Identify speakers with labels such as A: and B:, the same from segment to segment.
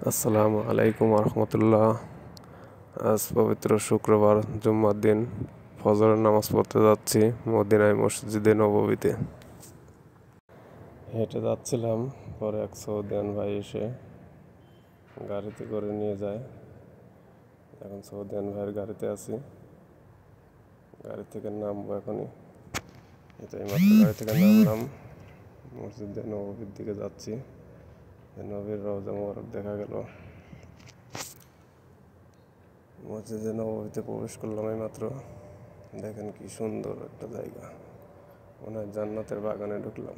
A: আসসালামু আলাইকুম রহমতুল্লাহ। আজ পবিত্র শুক্রবার জুম্মার দিন ফজরের নামাজ পড়তে যাচ্ছি মদিনায় মসজিদে নববীতে। হেঁটে যাচ্ছিলাম, পরে এক সৌদিয়ান ভাই এসে গাড়িতে করে নিয়ে যায়। এখন সৌদিয়ান ভাইয়ের গাড়িতে আছি, গাড়ি থেকে নামবো এখনই। এটাই মাত্র গাড়ি থেকে নামলাম, মসজিদে নববীর দিকে যাচ্ছি। নবীর রওজা মোবারক দেখা গেল। মসজিদে নববীতে প্রবেশ করলাম এই মাত্র। দেখেন কি সুন্দর একটা জায়গা, মনে হয় জান্নাতের বাগানে ঢুকলাম।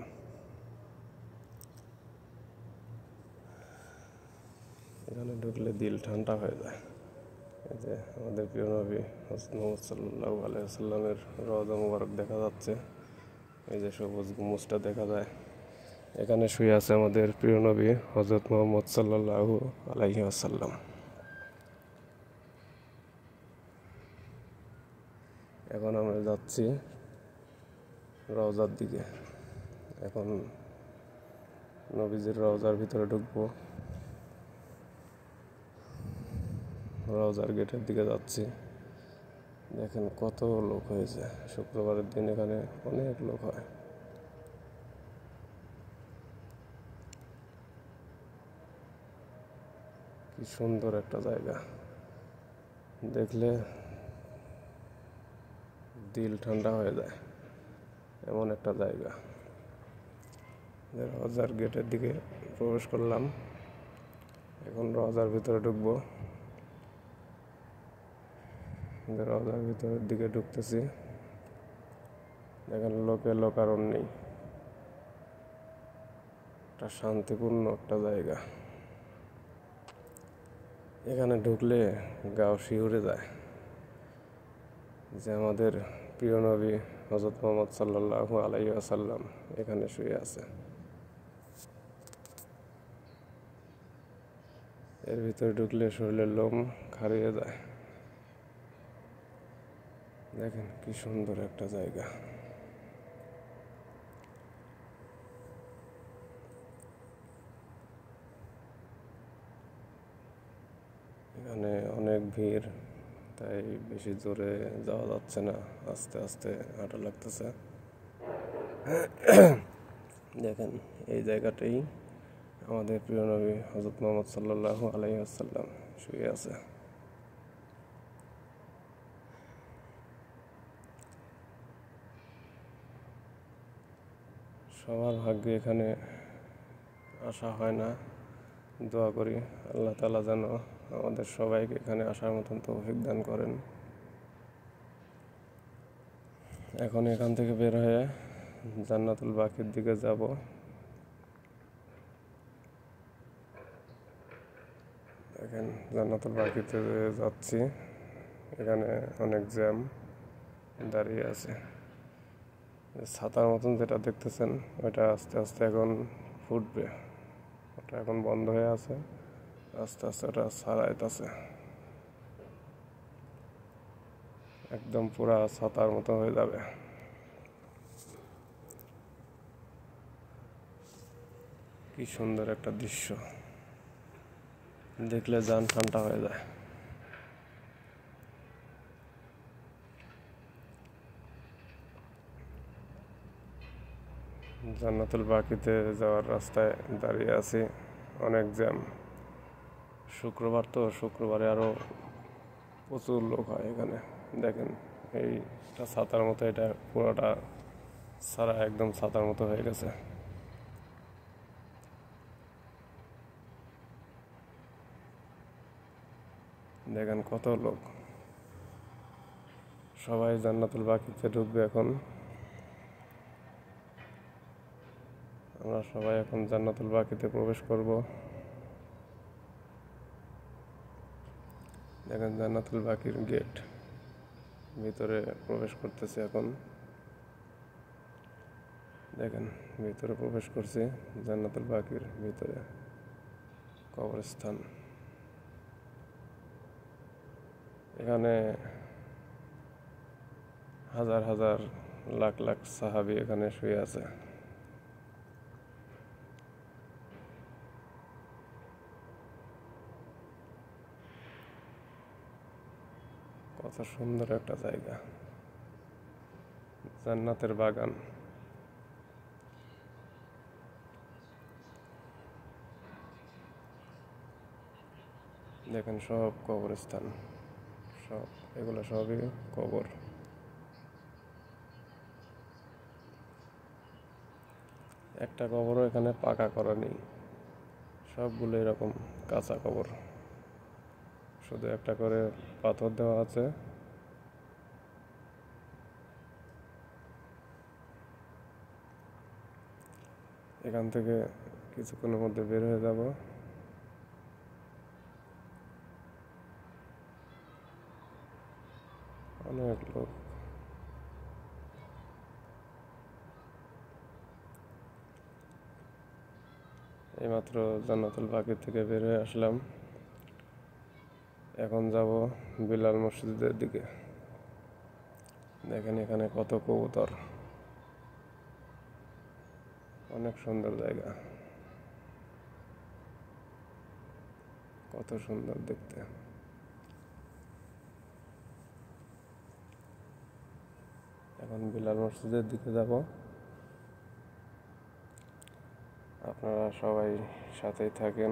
A: এখানে ঢুকলে দিল ঠান্ডা হয়ে যায়। এই যে আমাদের প্রিয় নবী হযরত মুহাম্মদ সাল্লাল্লাহু আলাইহি ওয়াসাল্লামের রওজা মোবারক দেখা যাচ্ছে। এই যে সবুজ গুম্বুজটা দেখা যায়। এখানে শুয়ে আছে আমাদের প্রিয় নবী হযরত মুহাম্মদ সাল্লাল্লাহু আলাইহি ওয়াসাল্লাম। এখন আমরা যাচ্ছি রওজার দিকে। এখন নবীজির রওজার ভিতরে ঢুকবো, রওজার গেটের দিকে যাচ্ছি। দেখেন কত লোক হয়েছে, শুক্রবারের দিন এখানে অনেক লোক হয়। কি সুন্দর একটা জায়গা, দেখলে দিল ঠান্ডা হয়ে যায় এমন একটা জায়গা। রওজার গেটের দিকে প্রবেশ করলাম, এখন রওজার ভিতরে ঢুকবো। রওজার ভিতরের দিকে ঢুকতেছি, দেখেন লোকে লোকারণ্য নেই, একটা শান্তিপূর্ণ একটা জায়গা। এখানে ঢুকলে গাও শিউরে যায় যে আমাদের প্রিয় নবী হযরত মুহাম্মদ সাল্লাল্লাহু আলাইহি ওয়াসাল্লাম এখানে শুয়ে আছে। এর ভিতরে ঢুকলে শরীরের লোম খাড়িয়ে যায়। দেখেন কি সুন্দর একটা জায়গা। এখানে অনেক ভিড়, তাই বেশি জোরে যাওয়া যাচ্ছে না, আস্তে আস্তে হাঁটা লাগতেছে। দেখেন এই জায়গাটাই আমাদের প্রিয় নবী হযরত মুহাম্মদ সাল্লাল্লাহু আলাইহি ওয়াসাল্লাম শুয়ে আছে। সবার ভাগ্যে এখানে আসা হয় না। দোয়া করি আল্লাহ তাআলা যেন আমাদের সবাইকে এখানে আসার মতন তৌফিক দান করেন। এখন এখান থেকে বের হয়ে জান্নাতুল বাকির দিকে যাব। দেখেন জান্নাতুল বাকিতে যাচ্ছি, এখানে অনেক জ্যাম, দাঁড়িয়ে আছে। ছাতার মতন যেটা দেখতেছেন ওইটা আস্তে আস্তে এখন ফুটবে, ওটা এখন বন্ধ হয়ে আছে, আস্তে আস্তে ওটা ছাড়াইতেছে, একদম পুরা ছাতার মতো হয়ে যাবে। কি সুন্দর একটা দৃশ্য, দেখলে জান ঠান্ডা হয়ে যায়। জান্নাতুল বাকিতে যাওয়ার রাস্তায় দাঁড়িয়ে আছি, অনেক জ্যাম। শুক্রবার তো, শুক্রবারে আরো প্রচুর লোক হয় এখানে। দেখেন এইটা ছাতার মতো, এটা পুরোটা সারা একদম ছাতার মতো হয়ে গেছে। দেখেন কত লোক, সবাই জান্নাতুল বাকিতে ঢুকবে এখন। আমরা সবাই এখন জান্নাতুল বাকিতে প্রবেশ করব। দেখেন জান্নাতুল বাকির গেট, ভিতরে প্রবেশ করতেছে এখন। দেখেন ভিতরে প্রবেশ করছি, জান্নাতুল বাকির ভিতরে কবরস্থান। এখানে হাজার হাজার লাখ লাখ সাহাবী এখানে শুয়ে আছে। কত সুন্দর একটা জায়গা, জান্নাতের বাগান। দেখেন সব কবরস্থান, সব এগুলো সবই কবর। একটা কবরও এখানে পাকা করা নেই, সবগুলো এরকম কাঁচা কবর, শুধু একটা করে পাথর দেওয়া আছে। এখান থেকে কিছুক্ষণের মধ্যে বের হয়ে যাব। অনেক লোক। এইমাত্র জান্নাতুল বাকি থেকে বের হয়ে আসলাম, এখন যাব বিলাল মসজিদের দিকে। দেখেন এখানে কত কবুতর, অনেক সুন্দর জায়গা, কত সুন্দর দেখতে। এখন বিলাল মসজিদের দিকে যাব, আপনারা সবাই সাথেই থাকেন।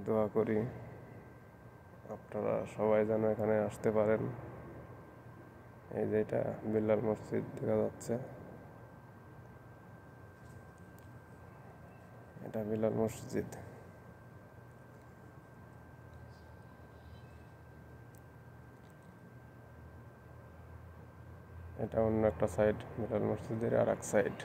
A: দোয়া করি আপনারা সবাই যেন এখানে আসতে পারেন। এই যে এটা বিলাল মসজিদ দেখা যাচ্ছে, এটা বিলাল মসজিদ। এটা অন্য একটা সাইড, বিলাল মসজিদের আর এক সাইড।